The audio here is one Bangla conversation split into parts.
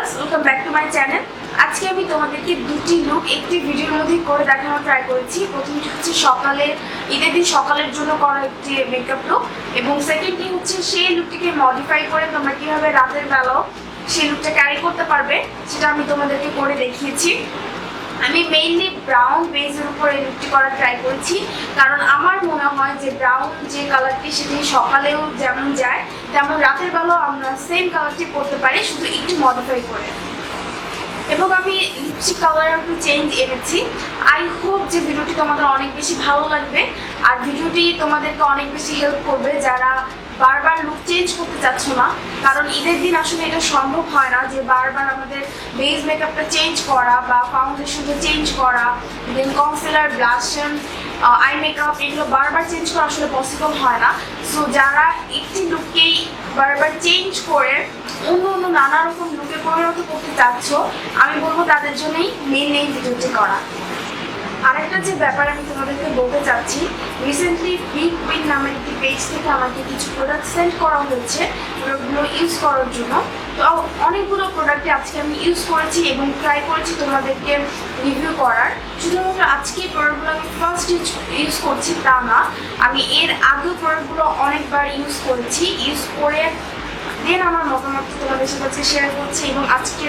Viewers, welcome back to my channel. আজকে আমি তোমাদেরকে দুটি লুক একটি ভিডিওর মধ্যে করে দেখানোর ট্রাই করেছি। প্রথমটি হচ্ছে সকালের ঈদের দিন সকালের জন্য করা একটি মেকআপ লুক, এবং সেকেন্ডটি হচ্ছে সেই লুকটিকে মডিফাই করে তোমরা কীভাবে রাতের বেলাও সেই লুকটা ক্যারি করতে পারবে সেটা আমি তোমাদেরকে করে দেখিয়েছি। আমি মেইনলি ব্রাউন বেজের উপর এই লুকটি করার ট্রাই করেছি, কারণ আমার মনে হয় যে ব্রাউন যে কালারটি সেটি সকালেও যেমন যায় তেমন রাতের বেলাও আমরা সেম কালারটি করতে পারি, শুধু একটু মডিফাই করে। এবং আমি লিপস্টিক কালার একটু চেঞ্জ এনেছি। আই হোপ যে ভিডিওটি তোমাদের অনেক বেশি ভালো লাগবে, আর ভিডিওটি তোমাদেরকে অনেক বেশি হেল্প করবে যারা বারবার লুক চেঞ্জ করতে চাচ্ছ না। কারণ ঈদের দিন আসলে এটা সম্ভব হয় না যে বারবার আমাদের বেস মেকআপটা চেঞ্জ করা বা ফাউন্ডেশনটা চেঞ্জ করা, দেন কনসিলার, ব্লাশন, আই মেকআপ এগুলো বারবার চেঞ্জ করা আসলে পসিবল হয় না। সো যারা একটি লুককেই বারবার চেঞ্জ করে অন্য অন্য নানা রকম লুকে পরিণত করতে চাচ্ছ, আমি বলবো তাদের জন্যই মেন এই ভিডিওটি করা। আরেকটা যে ব্যাপার আমি তোমাদেরকে বলতে চাচ্ছি, রিসেন্টলি বিগ উইন নামের একটি পেজ থেকে আমাকে কিছু প্রোডাক্ট সেন্ড করা হয়েছে প্রোডাক্টগুলো ইউজ করার জন্য। তো অনেকগুলো প্রোডাক্টে আজকে আমি ইউজ করেছি এবং ট্রাই করেছি তোমাদেরকে রিভিউ করার। শুধুমাত্র আজকে এই প্রোডাক্টগুলো আমি ফার্স্ট ইউজ করছি তা না, আমি এর আগেও প্রোডাক্টগুলো অনেকবার ইউজ করেছি। ইউজ করে দেন আমার মতামত তোমাদের সাথে শেয়ার করছি, এবং আজকে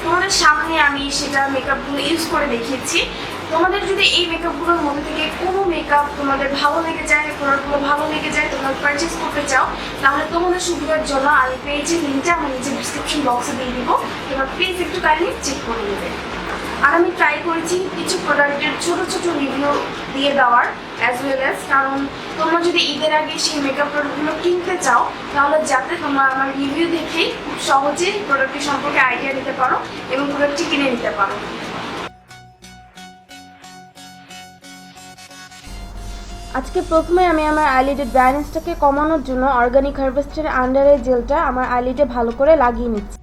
তোমাদের সামনে আমি সেটা মেকআপগুলো ইউজ করে দেখিয়েছি। তোমাদের যদি এই মেকআপগুলোর মধ্যে থেকে কোনো মেকআপ তোমাদের ভালো লেগে যায়, প্রোডাক্টগুলো ভালো লেগে যায়, তোমরা পারচেস করতে চাও, তাহলে তোমাদের সুবিধার জন্য আমি পেজের লিঙ্কটা আমি নিজের ডিসক্রিপশন বক্সে দিয়ে দিব, তোমরা প্লিজ একটু কাইন্ডলি চেক করে নেবে। আর আমি ট্রাই করেছি কিছু প্রোডাক্টের ছোট ছোট রিভিউ দিয়ে দেওয়ার অ্যাজ ওয়েল অ্যাজ, কারণ তোমরা যদি ঈদের আগে সেই মেকআপ প্রোডাক্টগুলো কিনতে চাও তাহলে যাতে তোমরা আমার রিভিউ দেখেই খুব সহজে প্রোডাক্টটি সম্পর্কে আইডিয়া নিতে পারো এবং প্রোডাক্টটি কিনে নিতে পারো। আজকে প্রথমে আমি আমার আইলিডের ড্রাইনেসটাকে কমানোর জন্য অর্গানিক হারভেস্টের আন্ডার আই জেলটা আমার আইলিডে ভালো করে লাগিয়ে নিচ্ছি।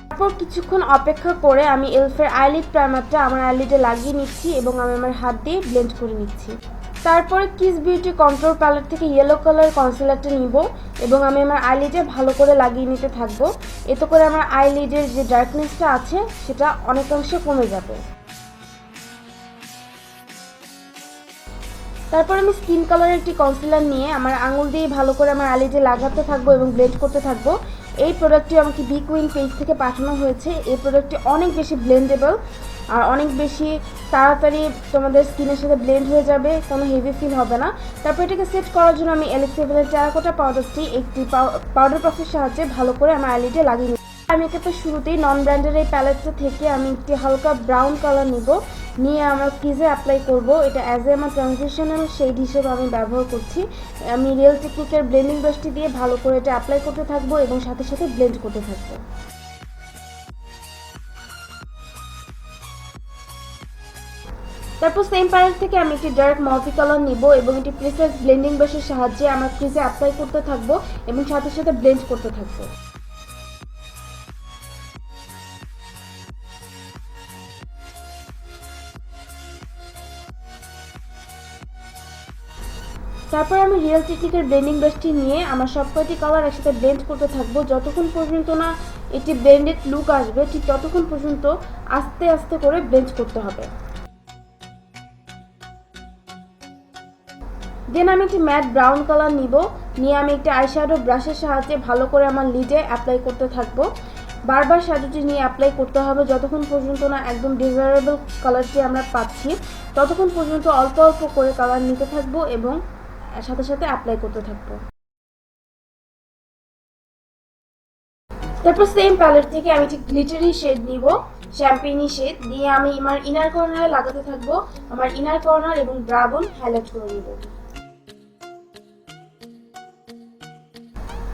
তারপর কিছুক্ষণ অপেক্ষা করে আমি এলফের আইলিড প্রাইমারটা আমার আইলিডে লাগিয়ে নিচ্ছি এবং আমি আমার হাত দিয়ে ব্লেন্ড করে নিচ্ছি। তারপরে কিস বিউটি কন্ট্রোল প্যালেট থেকে ইয়েলো কালার কনসিলারটা নিব এবং আমি আমার আইলিডে ভালো করে লাগিয়ে নিতে থাকবো। এতে করে আমার আইলিডের যে ডার্কনেসটা আছে সেটা অনেকাংশে কমে যাবে। তারপর আমি স্কিন কালারের একটি কনসিলার নিয়ে আমার আঙুল দিয়ে ভালো করে আমার আইলিডে লাগাতে থাকবো এবং ব্লেন্ড করতে থাকবো। এই প্রোডাক্টটি আমাকে বিগ উইন পেজ থেকে পাঠানো হয়েছে। এই প্রোডাক্টটি অনেক বেশি ব্লেন্ডেবল আর অনেক বেশি তাড়াতাড়ি তোমাদের স্কিনের সাথে ব্লেন্ড হয়ে যাবে, কোনো হেভি ফিল হবে না। তারপর এটাকে সেট করার জন্য আমি এলেক্সেভেলের টেরাকোটা পাউডারটি একটি পাউডার পাফের সাহায্যে ভালো করে আমার আইলিডে লাগিয়ে নিই। মেকআপের শুরুতেই নন ব্র্যান্ডের এই প্যালেটটা থেকে আমি একটি হালকা ব্রাউন কালার নিয়ে আমার ক্রিজে অ্যাপ্লাই করব। এটা অ্যাজ এ আমার ট্রানজিশনাল শেড হিসেবে আমি ব্যবহার করছি। আমি রিয়েল টেকনিকের ব্লেন্ডিং ব্রাশটি দিয়ে ভালো করে এটা অ্যাপ্লাই করতে থাকবো এবং সাথে সাথে ব্লেন্ড করতে থাকবো। তারপর সেম প্যালেট থেকে আমি একটি ডার্ক মাল্টি কালার নিব এবং এটি প্রিসাইজ ব্লেন্ডিং ব্রাশের সাহায্যে আমার ক্রিজে অ্যাপ্লাই করতে থাকবো এবং সাথে সাথে ব্লেন্ড করতে থাকবো। তারপর আমি রিয়েল টেকনিকের ব্লেন্ডিং ব্রাশটি নিয়ে আমার সবকটি কালার একসাথে ব্লেন্ড করতে থাকবো। যতক্ষণ পর্যন্ত না এটি ব্লেন্ডেড লুক আসবে ঠিক ততক্ষণ পর্যন্ত আস্তে আস্তে করে ব্লেন্ড করতে হবে। দেন আমি একটি ম্যাট ব্রাউন কালার নিয়ে আমি একটি আইশ্যাডো ব্রাশের সাহায্যে ভালো করে আমার লিডে অ্যাপ্লাই করতে থাকবো। বারবার শ্যাডোটি নিয়ে অ্যাপ্লাই করতে হবে যতক্ষণ পর্যন্ত না একদম ডিজায়ারেবল কালারটি আমরা পাচ্ছি, ততক্ষণ পর্যন্ত অল্প অল্প করে কালার নিতে থাকবো এবং সাথে সাথে অ্যাপ্লাই করতে থাকবো। তারপর সেম প্যালেট থেকে আমি একটি গ্লিটারি শেড নিব, শ্যাম্পেইনি শেড দিয়ে আমি আমার ইনার কর্নারে লাগাতে থাকবো। আমার ইনার কর্নার এবং ব্রা বোন হাইলাইট করে নিব।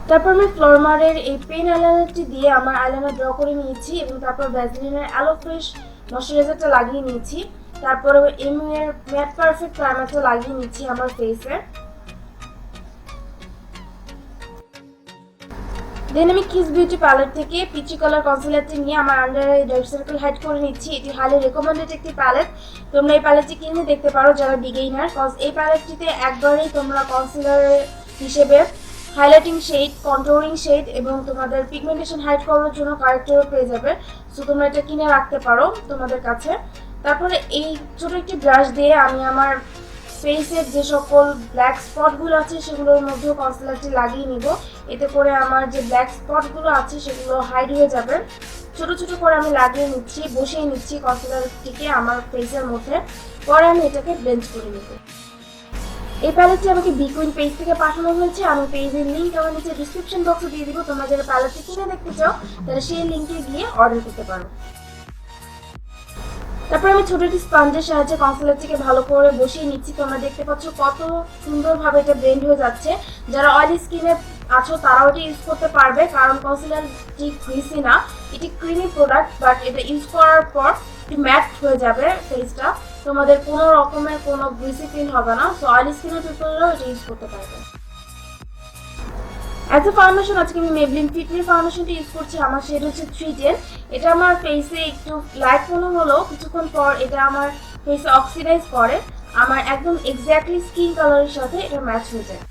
তারপর আমি ফ্লোরমারের এই পেন আইলাইনারটি দিয়ে আমার আইলাইনার ড্র করে নিয়েছি এবং তারপর ভ্যাসলিনের অ্যালো ফ্রেশ ময়শ্চারাইজারটা লাগিয়ে নিয়েছি। তারপরে এমইউ এর ম্যাট পারফেক্ট প্রাইমারটা লাগিয়ে নিচ্ছি আমার ফেসে। দেন আমি কিস বিউটি প্যালেট থেকে পিচি কালার কনসিলারটি নিয়ে আমার under eye dark circle hide করে নিচ্ছি। এটি হাইলি রেকমেন্ডেড একটি প্যালেট, তোমরা এই প্যালেটটি কিনে দেখতে পারো যারা বিগিনার, কজ এই প্যালেটটিতে একবারেই তোমরা কনসিলার হিসেবে হাইলাইটিং শেড, কন্ট্রোলিং শেড এবং তোমাদের পিগমেন্টেশন হাইড করার জন্য কারেক্টরও পেয়ে যাবে। সো তোমরা এটা কিনে রাখতে পারো তোমাদের কাছে। তারপরে এই ছোট একটি ব্রাশ দিয়ে আমি আমার ফেসের যে সকল ব্ল্যাক স্পটগুলো আছে সেগুলোর মধ্যেও কনসিলারটি লাগিয়ে নিব। এতে করে আমার যে ব্ল্যাক স্পটগুলো আছে সেগুলো হাইড হয়ে যাবে। ছোট ছোট করে আমি লাগিয়ে নিচ্ছি, বসিয়ে নিচ্ছি কনসিলারটিকে আমার ফেসের মধ্যে। পরে আমি এটাকে ব্লেন্ড করে নেব। এই প্যালেটটি আমাকে বিকুইন পেজ থেকে পাঠানো হয়েছে। আমি পেজের লিঙ্ক আমার নিচে ডিসক্রিপশন বক্সে দিয়ে দিব। তোমরা যারা প্যালেটটি কিনে দেখতে চাও তারা সেই লিঙ্কে গিয়ে অর্ডার করতে পারো। তারপর আমি ছোট একটি স্পঞ্জের সাহায্যে কনসিলারটিকে ভালো করে বসিয়ে নিচ্ছি। তোমরা দেখতে পাচ্ছ কত সুন্দরভাবে এটা ব্লেন্ড হয়ে যাচ্ছে। যারা অয়েলি স্কিনে আছো তারাও এটা ইউজ করতে পারবে, কারণ কনসিলারটি গ্রিসি না, এটি ক্রিমি প্রোডাক্ট, বাট এটা ইউজ করার পর একটু ম্যাট হয়ে যাবে ফেসটা। তোমাদের কোনো রকমের কোনো গ্রিসি ফিল হবে না। সো অয়েলি স্কিনের পিপলরাও এটা ইউজ করতে পারবে। অ্যাজ এ ফাউন্ডেশন আজকে আমি মেবলিন ফিটমি ফাউন্ডেশনটা ইউজ করছি। আমার শেড হচ্ছে 310। এটা আমার ফেসে একটু লাইট মনে হলেও কিছুক্ষণ পর এটা আমার ফেসে অক্সিডাইজ করে, আমার একদম এক্স্যাক্টলি স্কিন কালারের সাথে এটা ম্যাচ হয়ে যায়।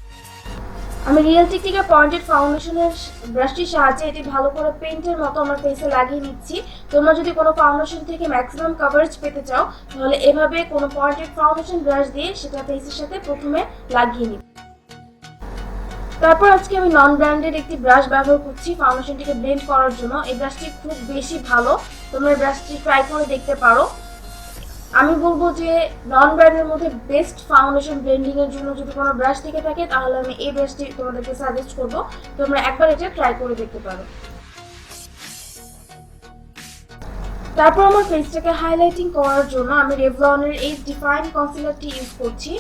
আমি রিয়েল টেকনিকের পয়েন্টেড ফাউন্ডেশনের ব্রাশটির সাহায্যে এটি ভালো করে পেইন্টের মতো আমার ফেসে লাগিয়ে নিচ্ছি। তোমরা যদি কোনো ফাউন্ডেশন থেকে ম্যাক্সিমাম কভারেজ পেতে চাও তাহলে এভাবে কোনো পয়েন্টেড ফাউন্ডেশন ব্রাশ দিয়ে সেটা ফেসের সাথে প্রথমে লাগিয়ে নিই। তারপর আজকে আমি নন ব্র্যান্ডেড একটি ব্রাশ ব্যবহার করছি ফাউন্ডেশনটিকে ব্লেন্ড করার জন্য। এই ব্রাশটি খুব বেশি ভালো, তোমরা ব্রাশটি ট্রাই করে দেখতে পারো। আমি বলবো যে নন ব্র্যান্ডের মধ্যে বেস্ট ফাউন্ডেশন ব্লেন্ডিং এর জন্য যদি কোনো ব্রাশ থেকে থাকে তাহলে আমি এই ব্রাশটি তোমাদেরকে সাজেস্ট করবো। তোমরা একবার এটা ট্রাই করে দেখতে পারো। তারপর আমার ফেসটাকে হাইলাইটিং করার জন্য আমি রেভলনের এই ডিফাইন কনসিলারটি ইউজ করছি।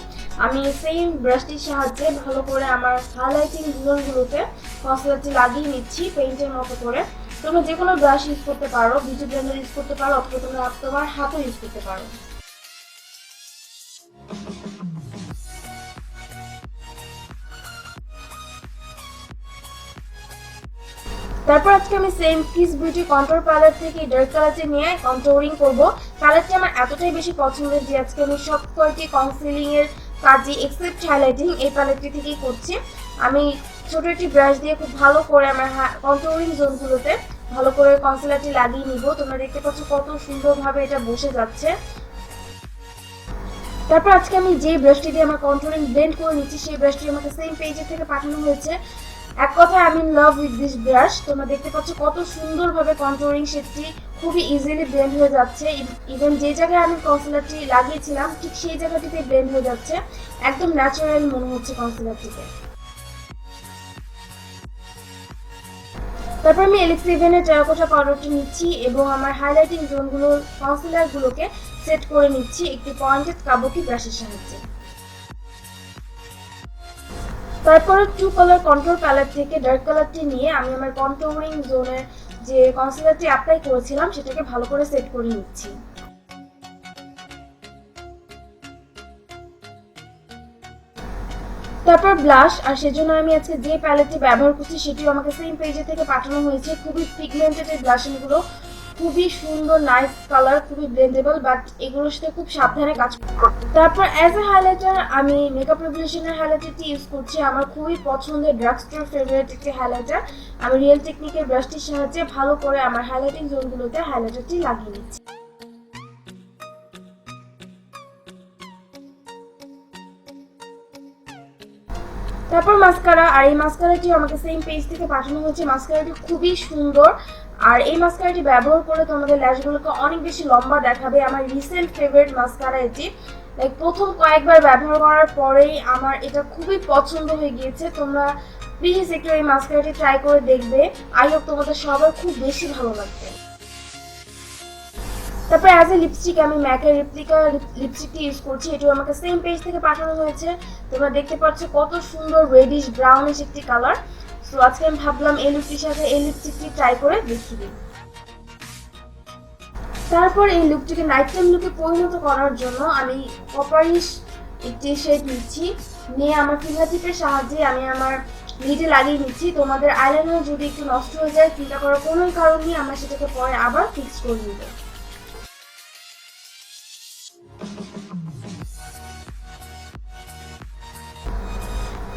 আমি সেম ব্রাশটির সাহায্যে ভালো করে আমার হাইলাইটিং জোনগুলোতে কনসিলারটি লাগিয়ে নিচ্ছি পেইন্টের মতো করে। তোমরা যে কোনো ব্রাশ ইউজ করতে পারো, বিউটি ব্লেন্ডার ইউজ করতে পারো, অথবা তোমরা তোমার হাতও ইউজ করতে পারো। তারপর আজকে আমি same Kiss Beauty control palette থেকে ডার্ক কালারটি নিয়ে কন্ট্রোলিং করব। প্যালেটটি আমার এতটাই বেশি পছন্দের যে আজকে আমি সব কয়টি কনসিলিং এর কাজই এক্সেপ্ট হাইলাইটিং এই প্যালেটটি থেকেই করছি। আমি ছোট একটি ব্রাশ দিয়ে খুব ভালো করে আমার কন্ট্রোলিং জোনগুলোতে ভালো করে কনসিলারটি লাগিয়ে নিব। তোমরা দেখতে পাচ্ছ কত সুন্দরভাবে এটা বসে যাচ্ছে। তারপর আজকে আমি যে ব্রাশটি দিয়ে আমার কন্ট্রোলিং ব্লেন্ড করে নিচ্ছি সেই ব্রাশটি আমাকে সেম পেজের থেকে পাঠানো হয়েছে। এক কথায় আমি in love with this brush. তোমরা দেখতে পাচ্ছ কত সুন্দরভাবে কন্ট্রোলিং শেডটি খুবই ইজিলি ব্লেন্ড হয়ে যাচ্ছে। ইভেন যে জায়গায় আমি কনসিলারটি লাগিয়েছিলাম ঠিক সেই জায়গাটিতে ব্লেন্ড হয়ে যাচ্ছে। একদম ন্যাচারাল মনে হচ্ছে কনসিলারটিতে। তারপর আমি এলিক্স ইভেনের টেরাকোটা পাউডারটি নিচ্ছি এবং আমার হাইলাইটিং জোনগুলোর কনসিলারগুলোকে সেট করে নিচ্ছি একটি পয়েন্টেড কাবুকি ব্রাশের সাহায্যে। তারপরে টু কালার কন্ট্রোল প্যালেট থেকে ডার্ক কালারটি নিয়ে আমি আমার কন্ট্রোলিং জোনের যে কনসিলারটি অ্যাপ্লাই করেছিলাম সেটাকে ভালো করে সেট করে নিচ্ছি। তারপর ব্লাশ, আর সেজন্য আমি আজকে যে প্যালেটটি ব্যবহার করছি সেটিও আমাকে সেম পেজে থেকে পাঠানো হয়েছে। খুবই পিগমেন্টেড এই ব্লাশিংগুলো, খুবই সুন্দর নাইস কালার, খুবই ব্লেন্ডেবল, বাট এগুলোর সাথে খুব সাবধানে কাজ করতে। তারপর অ্যাজ এ হাইলাইটার আমি মেকআপ রেভলিউশনের হাইলাইটারটি ইউজ করছি। আমার খুবই পছন্দের ড্রাগ স্টোর ফেভারিট একটি হাইলাইটার। আমি রিয়েল টেকনিকের ব্রাশটির সাহায্যে ভালো করে আমার হাইলাইটিং জোনগুলোতে হাইলাইটারটি লাগিয়ে নিচ্ছি। তারপর মাস্কারা, আর এই মাস্কারাটি আমাকে সেম পেজ থেকে পাঠানো হয়েছে। মাস্কারাটি খুবই সুন্দর, আর এই মাস্কারাটি ব্যবহার করে তোমাদের ল্যাশগুলোকে অনেক বেশি লম্বা দেখাবে। আমার রিসেন্ট ফেভারিট মাস্কারা এটি। লাইক প্রথম কয়েকবার ব্যবহার করার পরেই আমার এটা খুবই পছন্দ হয়ে গিয়েছে। তোমরা প্লিজ একটু এই মাস্কারাটি ট্রাই করে দেখবে। আই হোপ তোমাদের সবার খুব বেশি ভালো লাগবে। তারপর অ্যাজ এ লিপস্টিক আমি ম্যাকের রেপ্লিকা লিপস্টিকটি ইউজ করছি। এটিও আমাকে সেম পেজ থেকে পাঠানো হয়েছে। তোমরা দেখতে পাচ্ছ কত সুন্দর রেডিশ ব্রাউনিশ একটি কালার। সো আজকে আমি ভাবলাম এই লুকটির সাথে এই লিপস্টিকটি ট্রাই করে দেখি দিই। তারপর এই লুকটিকে নাইট টাইম লুকে পরিণত করার জন্য আমি কপারিশ একটি শেড নিচ্ছি, নিয়ে আমার ফিঙ্গার টিপের সাহায্যে আমি আমার লিডে লাগিয়ে নিচ্ছি। তোমাদের আইলাইনার যদি একটু নষ্ট হয়ে যায় চিন্তা করার কোনো কারণ নেই, আমরা সেটাকে পরে আবার ফিক্স করে নিব।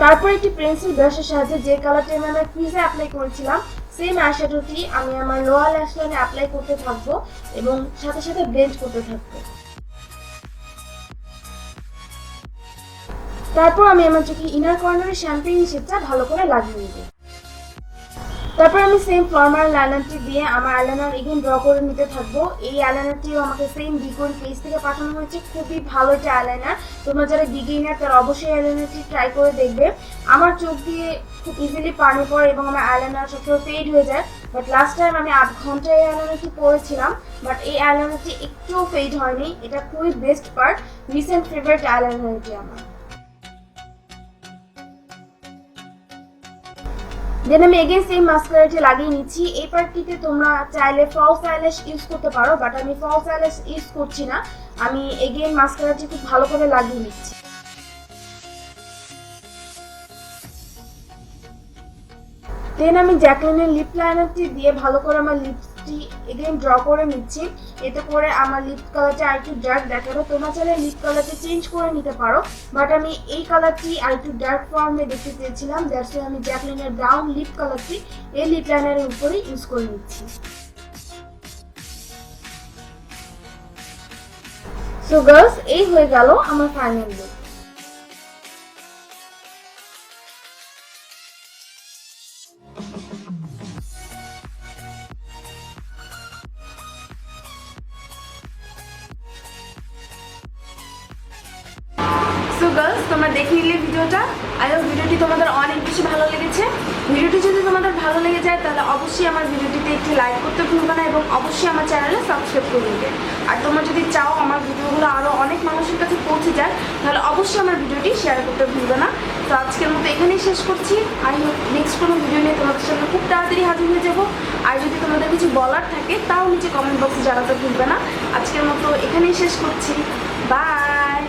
তারপর একটি পেন্সিল ব্রাশের সাহায্যে যে কালারটি আমি আমার ক্রিজে অ্যাপ্লাই করেছিলাম সেম আইশ্যাডোটি আমি আমার লোয়ার ল্যাশ লাইনে অ্যাপ্লাই করতে থাকবো এবং সাথে সাথে ব্লেন্ড করতে থাকবো। তারপর আমি আমার চোখে ইনার কর্নারে শ্যাম্পেইন শেডটা ভালো করে লাগিয়ে নেব। তারপর আমি সেম ফর্মাল লাইনারটি দিয়ে আমার আইলাইনার এগেন ড্র করে নিতে থাকবো। এই আইলাইনারটিও আমাকে সেম বিকোন পেজ থেকে পাঠানো হয়েছে, খুবই ভালো একটা আইলাইনার। তোমরা যারা বিগিনার তারা অবশ্যই আইলাইনারটি ট্রাই করে দেখবে। আমার চোখ দিয়ে খুব ইজিলি পানি পড়ে এবং আমার আইলাইনার সবসময় ফেড হয়ে যায়, বাট লাস্ট টাইম আমি 8 ঘন্টা এই আইলাইনারটি পরেছিলাম, বাট এই আইলাইনারটি একটুও ফেড হয়নি। এটা খুবই best part, recent favourite eyeliner এটি আমার। দেন আমি এগেন সেম মাস্কারাটি লাগিয়ে নিচ্ছি। এই পার্টটিতে তোমরা চাইলে ফলস আইল্যাশ ইউজ করতে পারো, বাট আমি ফলস আইল্যাশ ইউজ করছি না। আমি এগেন মাস্কারাটি খুব ভালো করে লাগিয়ে নিচ্ছি। দেন আমি জ্যাকলিনের লিপ লাইনারটি দিয়ে ভালো করে আমার লিপসটি এগেন ড্র করে নিচ্ছি। এতে করে আমার লিপ কালারটা আরেকটু ডার্ক দেখাবে। তোমরা চাইলে লিপ কালারটি চেঞ্জ করে নিতে পারো, বাট আমি এই কালারটি আরেকটু ডার্ক ফর্মে দেখতে চেয়েছিলাম, দ্যাটস ওয়াই আমি জ্যাকলিনের ব্রাউন লিপ কালারটি এই লিপ লাইনারের উপরে ইউজ করে নিচ্ছি। সো গার্লস, এই হয়ে গেল আমার ফাইনাল লুক। সো গার্লস, তোমরা দেখে নিলে ভিডিওটা। আই হোপ ভিডিওটি তোমাদের অনেক বেশি ভালো লেগেছে। ভিডিওটি যদি তোমাদের ভালো লেগে যায় তাহলে অবশ্যই আমার ভিডিওটিতে একটি লাইক করতে ভুলবে না এবং অবশ্যই আমার চ্যানেলে সাবস্ক্রাইব করে নেবে। আর তোমরা যদি চাও আমার ভিডিওগুলো আরও অনেক মানুষের কাছে পৌঁছে যায় তাহলে অবশ্যই আমার ভিডিওটি শেয়ার করতে ভুলবে না। তো আজকের মতো এখানেই শেষ করছি। আই হোপ নেক্সট কোনো ভিডিও নিয়ে তোমাদের সামনে খুব তাড়াতাড়ি হাজির হয়ে যাবো। আর যদি তোমাদের কিছু বলার থাকে তাও নিচে কমেন্ট বক্সে জানাতে ভুলবে না। আজকের মতো এখানেই শেষ করছি। বাই।